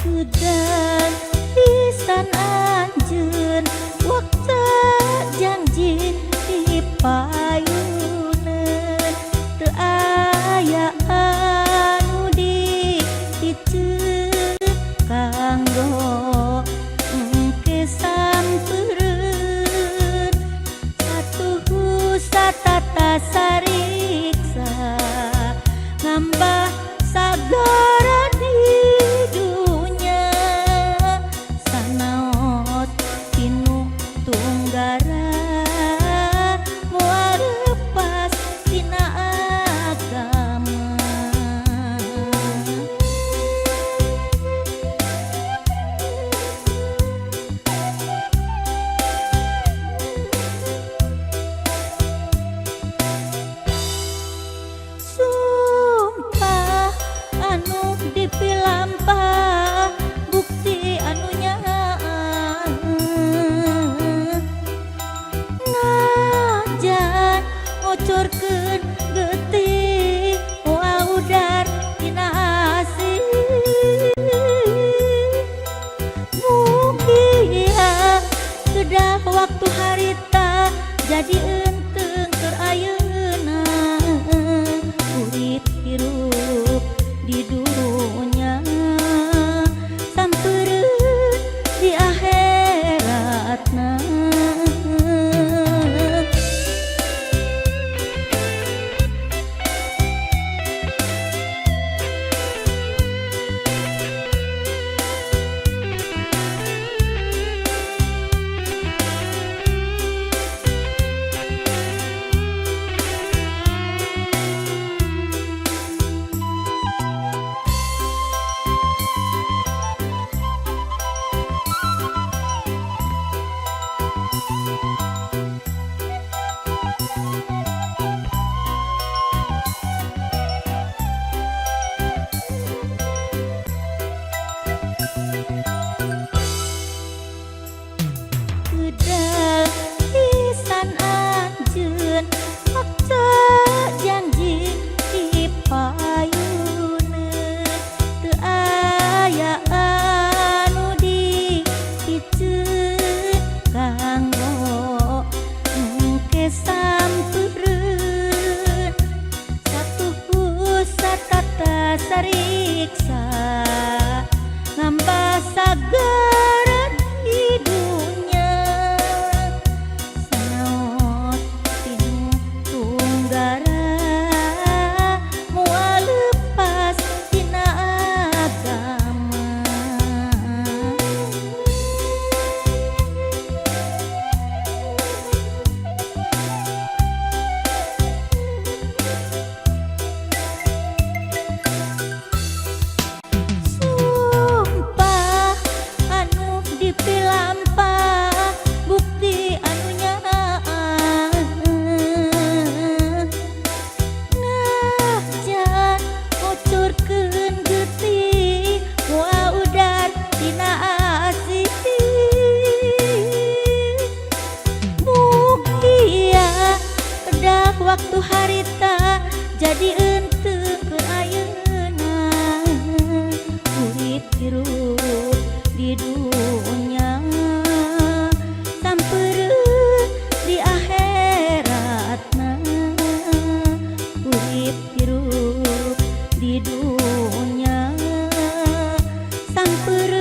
Udan pisan anjeun waktu janji dipayuneun teu aya anu dipikeun kanggo engke sampeureuun satuhu satata sariksa ngambah sagara di dunya sanaos tinu tunggara moal lepas tina agama. Sumpah anu dipilampah bukti anu nyaan najan ngocorkeun geuting waudar tina asih mugia kedah waktu harita jadi enteng keur ayeuna urip hirup di dunya sampeureuun di akhiratna. Udah pisan anjeun waktu janji dipayuneun teu aya anu dipikeun kanggo engke sampeureuun satuhu satata sariksa ngambah sagara di dunya sanaos tinu tunggara moal lepas tina agama. Sumpah anu dipilampah bukti anu nyaan najan ngocorkeun geuting waudar tina asih mugia kedah waktu harita jadi enteng keur ayeuna urip hirup di dunya sampeureuun di akhiratna urip hirup di dunya sampeureuun